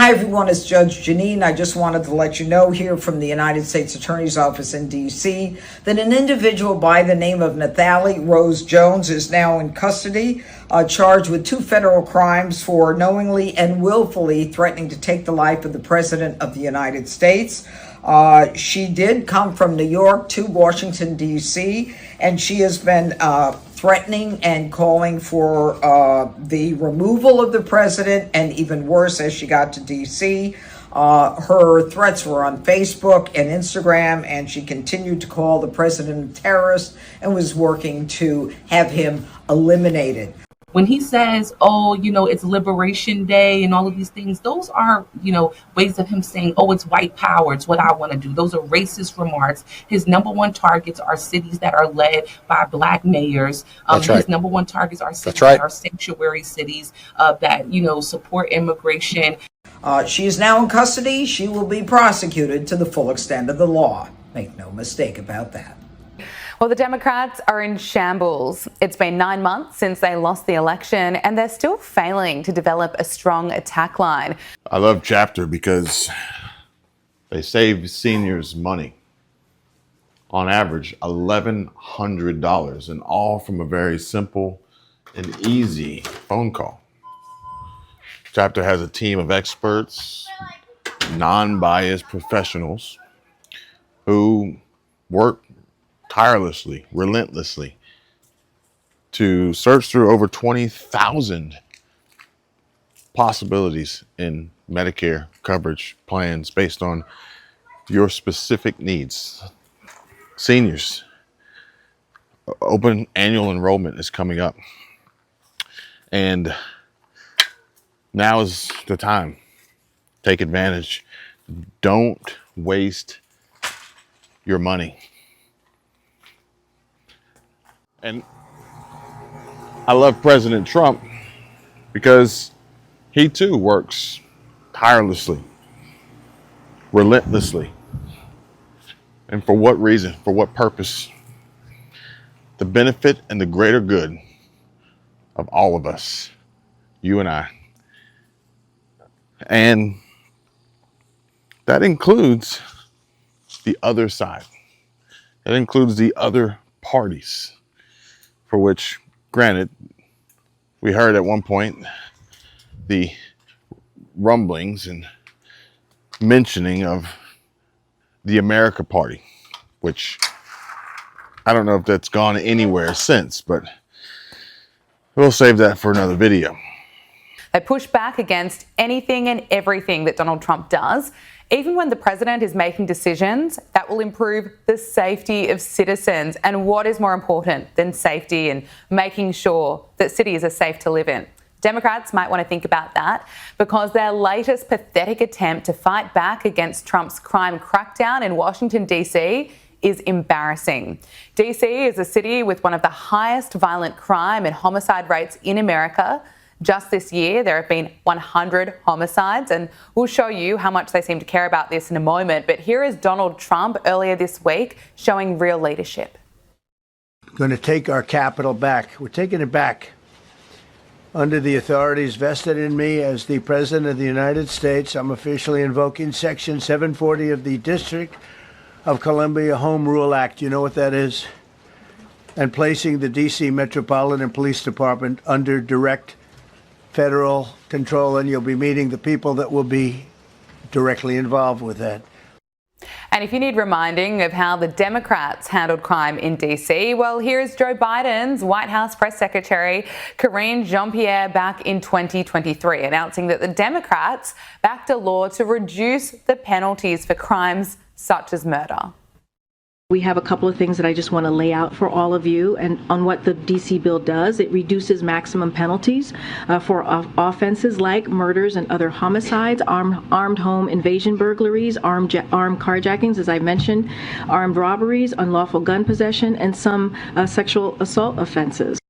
Hi, everyone. It's Judge Jeanine. I just wanted to let you know here from the United States Attorney's Office in D.C. that an individual by the name of Nathalie Rose Jones is now in custody, charged with 2 federal crimes for knowingly and willfully threatening to take the life of the President of the United States. She did come from New York to Washington, D.C., and she has been threatening and calling for the removal of the president, and even worse, as she got to D.C., her threats were on Facebook and Instagram, and she continued to call the president a terrorist and was working to have him eliminated. When he says, oh, it's Liberation Day and all of these things, those are, ways of him saying, oh, it's white power. It's what I want to do. Those are racist remarks. His number one targets are cities that are led by Black mayors. That's right. His number one targets are cities that are sanctuary cities that, support immigration. She is now in custody. She will be prosecuted to the full extent of the law. Make no mistake about that. Well, the Democrats are in shambles. It's been 9 months since they lost the election, and they're still failing to develop a strong attack line. I love Chapter because they save seniors money. On average, $1,100, and all from a very simple and easy phone call. Chapter has a team of experts, non-biased professionals who work tirelessly, relentlessly to search through over 20,000 possibilities in Medicare coverage plans based on your specific needs. Seniors, open annual enrollment is coming up, and now is the time. Take advantage. Don't waste your money. And I love President Trump because he too works tirelessly, relentlessly. And for what reason? For what purpose? The benefit and the greater good of all of us, you and I. And that includes the other side. That includes the other parties. For which, granted, we heard at one point the rumblings and mentioning of the America Party, which I don't know if that's gone anywhere since, but we'll save that for another video. They push back against anything and everything that Donald Trump does, even when the president is making decisions that will improve the safety of citizens. And what is more important than safety and making sure that cities are safe to live in? Democrats might want to think about that, because their latest pathetic attempt to fight back against Trump's crime crackdown in Washington, D.C. is embarrassing. D.C. is a city with one of the highest violent crime and homicide rates in America. Just this year, there have been 100 homicides, and we'll show you how much they seem to care about this in a moment. But here is Donald Trump earlier this week showing real leadership. Going to take our capital back. We're taking it back under the authorities vested in me as the President of the United States. I'm officially invoking Section 740 of the District of Columbia Home Rule Act. You know what that is? And placing the D.C. Metropolitan Police Department under direct federal control, and you'll be meeting the people that will be directly involved with that. And if you need reminding of how the Democrats handled crime in D.C., well, here's Joe Biden's White House press secretary, Karine Jean-Pierre, back in 2023, announcing that the Democrats backed a law to reduce the penalties for crimes such as murder. We have a couple of things that I just want to lay out for all of you and on what the D.C. bill does. It reduces maximum penalties for offenses like murders and other homicides, armed home invasion burglaries, armed carjackings, as I mentioned, armed robberies, unlawful gun possession, and some sexual assault offenses.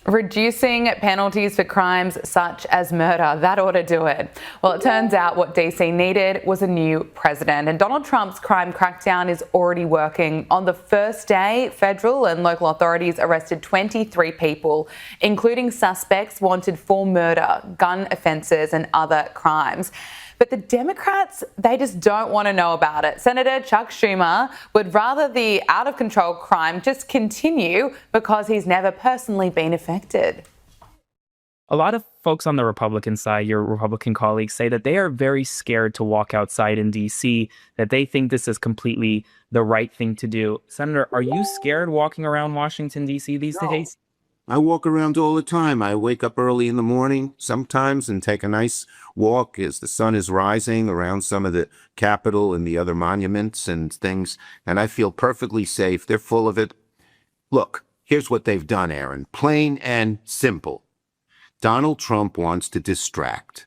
Reducing penalties for crimes such as murder, that ought to do it. Well, it turns out what DC needed was a new president, and Donald Trump's crime crackdown is already working. On the first day, federal and local authorities arrested 23 people, including suspects wanted for murder, gun offences and other crimes. But the Democrats, they just don't want to know about it. Senator Chuck Schumer would rather the out-of-control crime just continue because he's never personally been affected. A lot of folks on the Republican side, your Republican colleagues, say that they are very scared to walk outside in D.C., that they think this is completely the right thing to do. Senator, are you scared walking around Washington, D.C. these days? I walk around all the time. I wake up early in the morning sometimes and take a nice walk as the sun is rising around some of the Capitol and the other monuments and things, and I feel perfectly safe. They're full of it. Look, here's what they've done, Aaron. Plain and simple. Donald Trump wants to distract.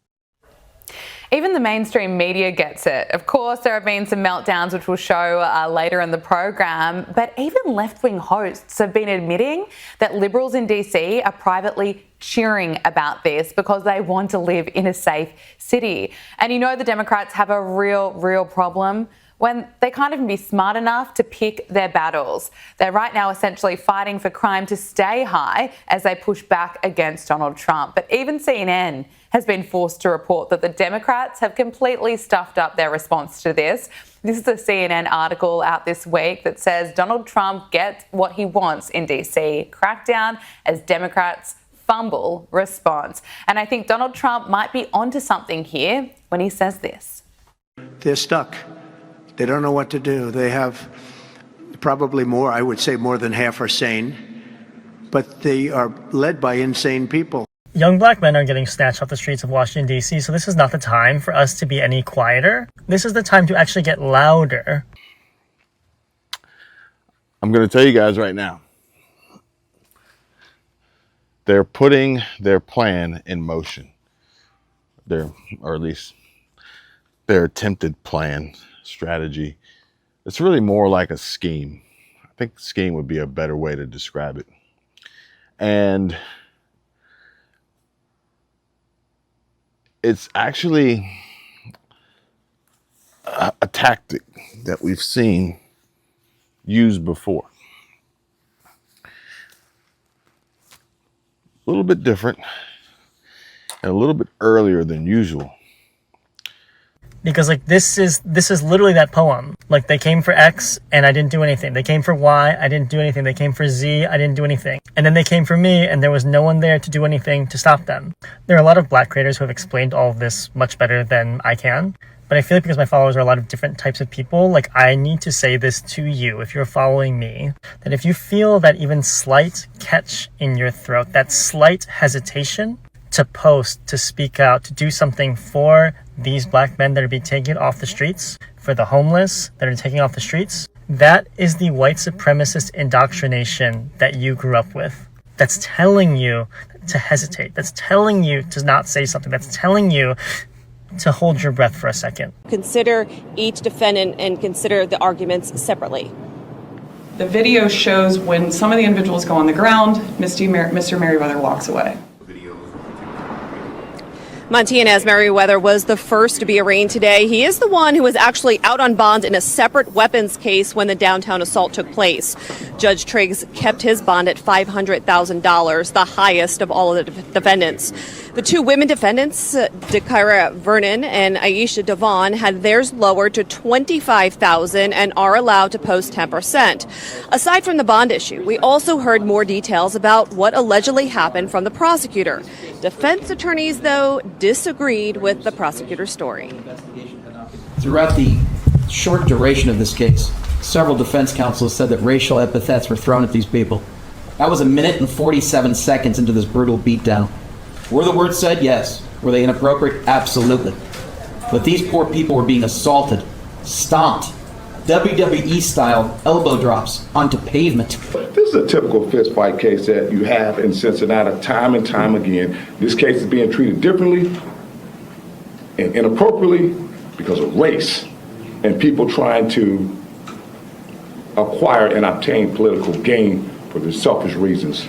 Even the mainstream media gets it. Of course, there have been some meltdowns, which we'll show later in the program, but even left-wing hosts have been admitting that Liberals in DC are privately cheering about this because they want to live in a safe city. And you know the Democrats have a real problem when they can't even be smart enough to pick their battles. They're right now essentially fighting for crime to stay high as they push back against Donald Trump. But even CNN has been forced to report that the Democrats have completely stuffed up their response to this. This is a CNN article out this week that says Donald Trump gets what he wants in DC. Crackdown as Democrats fumble response. And I think Donald Trump might be onto something here when he says this. They're stuck. They don't know what to do. They have probably more, I would say more than half are sane, but they are led by insane people. Young black men are getting snatched off the streets of Washington, D.C., so this is not the time for us to be any quieter. This is the time to actually get louder. I'm going to tell you guys right now, they're putting their plan in motion. Or at least their attempted plan, strategy. It's really more like a scheme. I think scheme would be a better way to describe it. And it's actually a tactic that we've seen used before. A little bit different and a little bit earlier than usual. Because like this is literally that poem. Like they came for X and I didn't do anything. They came for Y, I didn't do anything. They came for Z, I didn't do anything. And then they came for me and there was no one there to do anything to stop them. There are a lot of black creators who have explained all of this much better than I can. But I feel like because my followers are a lot of different types of people, like I need to say this to you, if you're following me, that if you feel that even slight catch in your throat, that slight hesitation to post, to speak out, to do something for these black men that are being taken off the streets, for the homeless that are taken off the streets, that is the white supremacist indoctrination that you grew up with. That's telling you to hesitate. That's telling you to not say something. That's telling you to hold your breath for a second. Consider each defendant and consider the arguments separately. The video shows when some of the individuals go on the ground, Mr. Merriweather walks away. Montanez Merriweather was the first to be arraigned today. He is the one who was actually out on bond in a separate weapons case when the downtown assault took place. Judge Triggs kept his bond at $500,000, the highest of all of the defendants. The two women defendants, Dakira Vernon and Aisha Devon, had theirs lowered to $25,000 and are allowed to post 10%. Aside from the bond issue, we also heard more details about what allegedly happened from the prosecutor. Defense attorneys, though, disagreed with the prosecutor's story. Throughout the short duration of this case, several defense counsels said that racial epithets were thrown at these people. That was 1 minute and 47 seconds into this brutal beatdown. Were the words said? Yes. Were they inappropriate? Absolutely. But these poor people were being assaulted, stomped, WWE-style elbow drops onto pavement. This is a typical fist fight case that you have in Cincinnati time and time again. This case is being treated differently and inappropriately because of race and people trying to acquire and obtain political gain for their selfish reasons.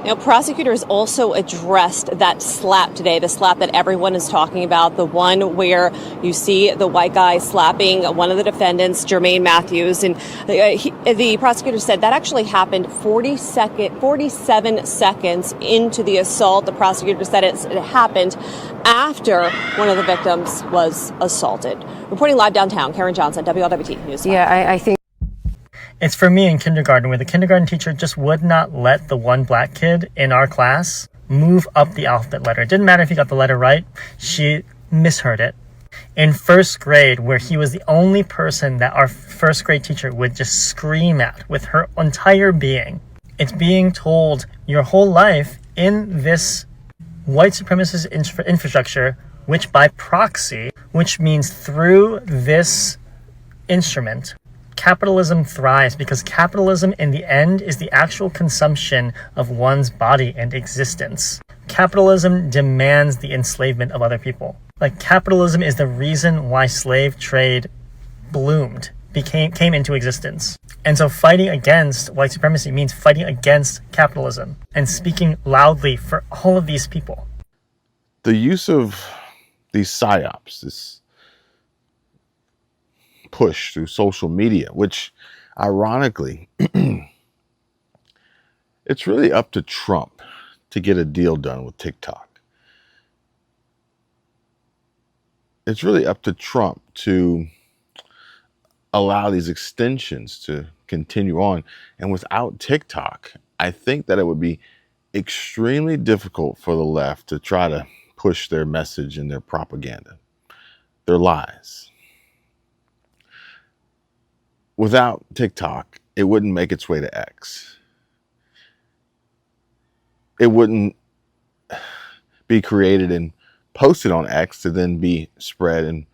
Now, prosecutors also addressed that slap today, the slap that everyone is talking about, the one where you see the white guy slapping one of the defendants, Jermaine Matthews. And the prosecutor said that actually happened 47 seconds into the assault. The prosecutor said it happened after one of the victims was assaulted. Reporting live downtown, Karen Johnson, WLWT News 5. Yeah, I think It's for me in kindergarten, where the kindergarten teacher just would not let the one black kid in our class move up the alphabet letter. It didn't matter if he got the letter right, she misheard it. In first grade, where he was the only person that our first grade teacher would just scream at with her entire being, it's being told your whole life in this white supremacist infrastructure, which by proxy, which means through this instrument, capitalism thrives, because capitalism in the end is the actual consumption of one's body and existence. Capitalism demands the enslavement of other people. Like, capitalism is the reason why slave trade bloomed, came into existence. And so fighting against white supremacy means fighting against capitalism and speaking loudly for all of these people. The use of these psyops, this push through social media, which ironically, it's really up to Trump to get a deal done with TikTok. It's really up to Trump to allow these extensions to continue on. And without TikTok, I think that it would be extremely difficult for the left to try to push their message and their propaganda, their lies. Without TikTok, it wouldn't make its way to X. It wouldn't be created and posted on X to then be spread and,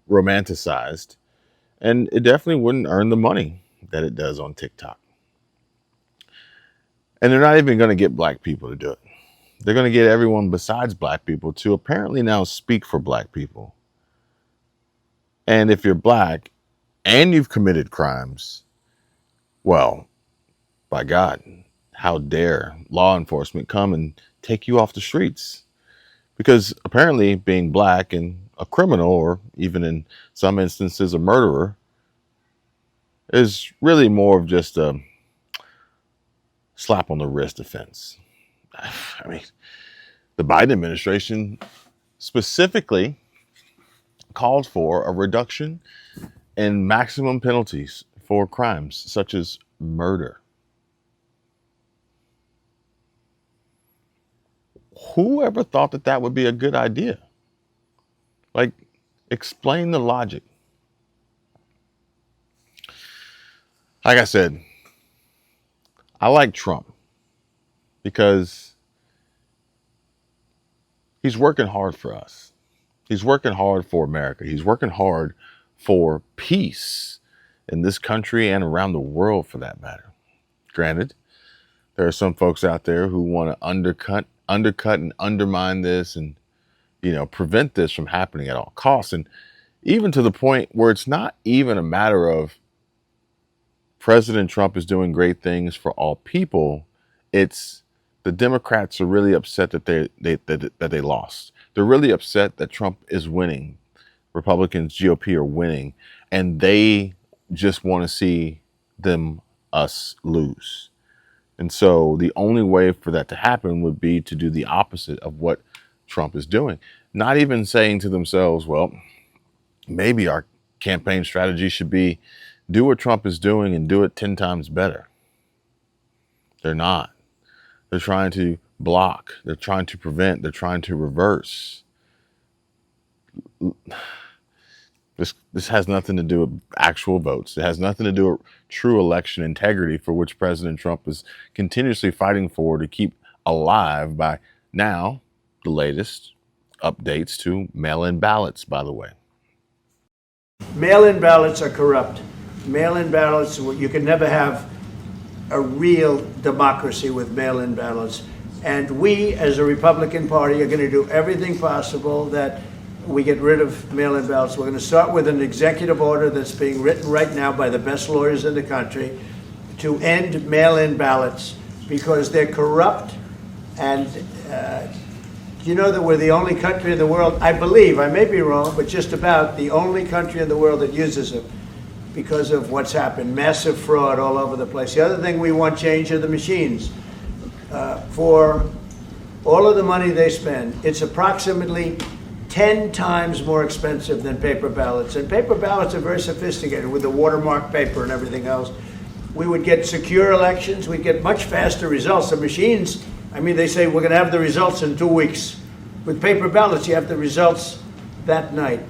romanticized. And it definitely wouldn't earn the money that it does on TikTok. And they're not even going to get black people to do it. They're going to get everyone besides black people to apparently now speak for black people. And if you're black and you've committed crimes, well, by God, how dare law enforcement come and take you off the streets? Because apparently being black and a criminal, or even in some instances a murderer, is really more of just a slap on the wrist offense. I mean, the Biden administration specifically called for a reduction in maximum penalties for crimes such as murder. Who ever thought that that would be a good idea? Like, explain the logic. Like I said, I like Trump because he's working hard for us. He's working hard for America. He's working hard for peace in this country and around the world, for that matter. Granted, there are some folks out there who want to undercut and undermine this and, prevent this from happening at all costs. And even to the point where it's not even a matter of President Trump is doing great things for all people. It's the Democrats are really upset that they lost. They're really upset that Trump is winning. Republicans, GOP are winning, and they just want to see us lose. And so the only way for that to happen would be to do the opposite of what Trump is doing. Not even saying to themselves, well, maybe our campaign strategy should be do what Trump is doing and do it 10 times better. They're not. They're trying to block. They're trying to prevent. They're trying to reverse. This has nothing to do with actual votes. It has nothing to do with true election integrity, for which President Trump is continuously fighting for to keep alive by now the latest updates to mail-in ballots, by the way. Mail-in ballots are corrupt. Mail-in ballots, you can never have a real democracy with mail-in ballots. And we, as a Republican Party, are going to do everything possible that we get rid of mail-in ballots. We're going to start with an executive order that's being written right now by the best lawyers in the country. to end mail-in ballots because they're corrupt. And you know that we're the only country in the world, I believe, I may be wrong, but just about the only country in the world that uses them because of what's happened. Massive fraud all over the place. The other thing we want changed are the machines. For all of the money they spend, it's approximately 10 times more expensive than paper ballots. And paper ballots are very sophisticated with the watermark paper and everything else. We would get secure elections. We'd get much faster results. The machines, I mean, they say we're going to have the results in 2 weeks. With paper ballots, you have the results that night.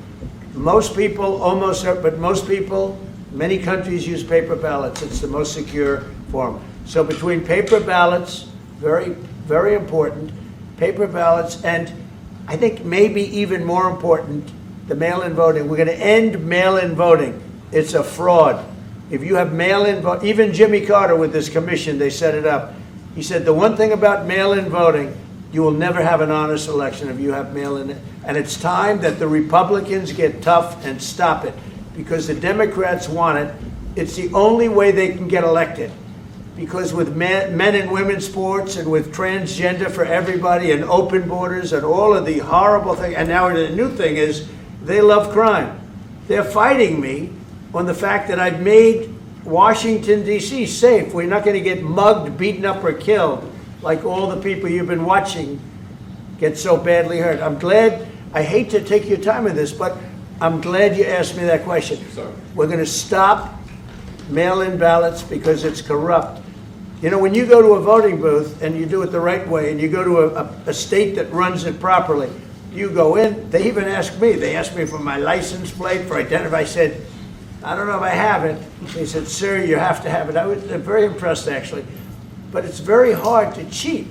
Most people, but most people, many countries use paper ballots. It's the most secure form. So between paper ballots, very, very important, paper ballots, and I think maybe even more important, the mail-in voting. We're going to end mail-in voting. It's a fraud. If you have mail-in vote, even Jimmy Carter with this commission, they set it up. He said the one thing about mail-in voting, you will never have an honest election if you have mail-in. And it's time that the Republicans get tough and stop it because the Democrats want it. It's the only way they can get elected. Because with men and women's sports and with transgender for everybody and open borders and all of the horrible things, and now the new thing is they love crime. They're fighting me on the fact that I've made Washington, D.C. safe. We're not going to get mugged, beaten up, or killed like all the people you've been watching get so badly hurt. I'm glad, I hate to take your time in this, but I'm glad you asked me that question. Sorry. We're going to stop mail-in ballots because it's corrupt. You know, when you go to a voting booth and you do it the right way and you go to a state that runs it properly, you go in, they even ask me, they asked me for my license plate, for identity. I said, I don't know if I have it. They said, sir, you have to have it. I was very impressed, actually. But it's very hard to cheat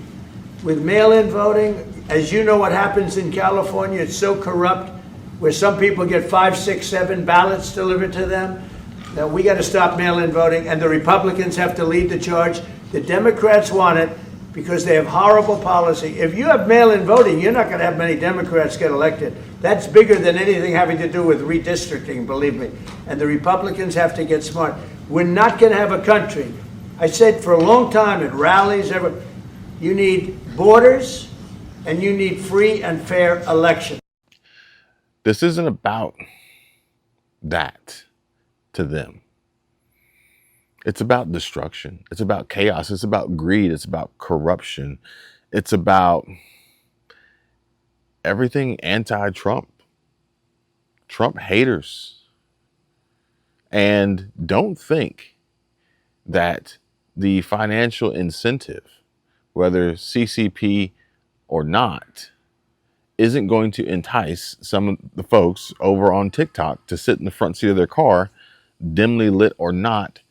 with mail-in voting. As you know what happens in California, it's so corrupt, where some people get 5, 6, 7 ballots delivered to them. Now, we got to stop mail-in voting, and the Republicans have to lead the charge. The Democrats want it because they have horrible policy. If you have mail-in voting, you're not going to have many Democrats get elected. That's bigger than anything having to do with redistricting, believe me. And the Republicans have to get smart. We're not going to have a country. I said for a long time at rallies, you need borders and you need free and fair elections. This isn't about that to them. It's about destruction. It's about chaos. It's about greed. It's about corruption. It's about everything anti-Trump. Trump haters. And don't think that the financial incentive, whether CCP or not, isn't going to entice some of the folks over on TikTok to sit in the front seat of their car, dimly lit or not,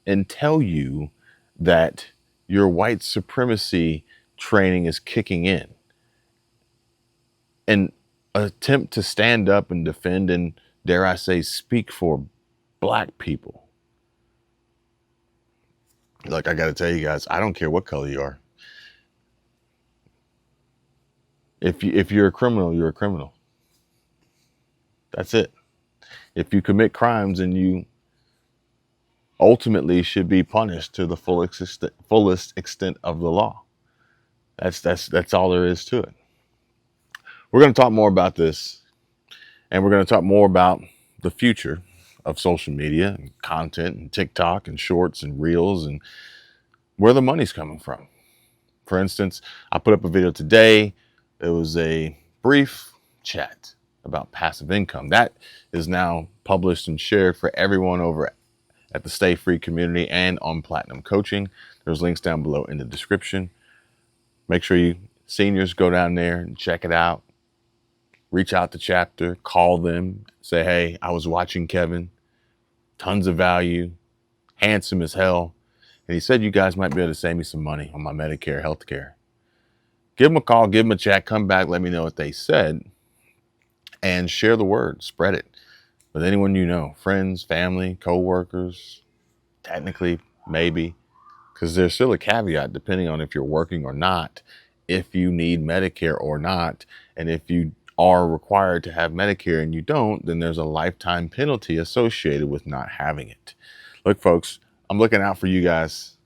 and tell you that your white supremacy training is kicking in and attempt to stand up and defend and, dare I say, speak for black people. Like, I got to tell you guys, I don't care what color you are. If you're a criminal, you're a criminal. That's it. If you commit crimes, and you ultimately should be punished to the fullest extent of the law. That's all there is to it. We're going to talk more about this, and we're going to talk more about the future of social media and content and TikTok and shorts and reels and where the money's coming from. For instance, I put up a video today. It was a brief chat about passive income. That is now published and shared for everyone over at the Stay Free community and on Platinum Coaching. There's links down below in the description. Make sure you seniors go down there and check it out. Reach out to chapter, call them, say, hey, I was watching Kevin. Tons of value, handsome as hell. And he said you guys might be able to save me some money on my Medicare healthcare. Give them a call, give them a chat, come back, let me know what they said, and share the word, spread it with anyone you know, friends, family, co-workers, technically, maybe, because there's still a caveat depending on if you're working or not, if you need Medicare or not, and if you are required to have Medicare and you don't, then there's a lifetime penalty associated with not having it. Look, folks, I'm looking out for you guys.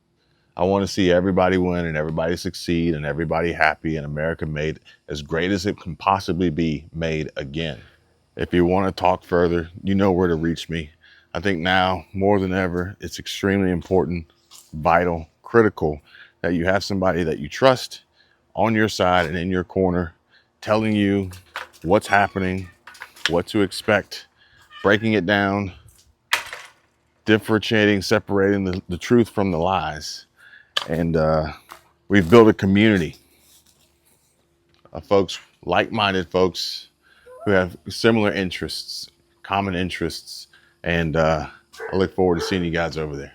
I want to see everybody win and everybody succeed and everybody happy and America made as great as it can possibly be made again. If you want to talk further, you know where to reach me. I think now more than ever, it's extremely important, vital, critical that you have somebody that you trust on your side and in your corner, telling you what's happening, what to expect, breaking it down, differentiating, separating the truth from the lies. And we've built a community of folks, like-minded folks who have similar interests, common interests. And I look forward to seeing you guys over there.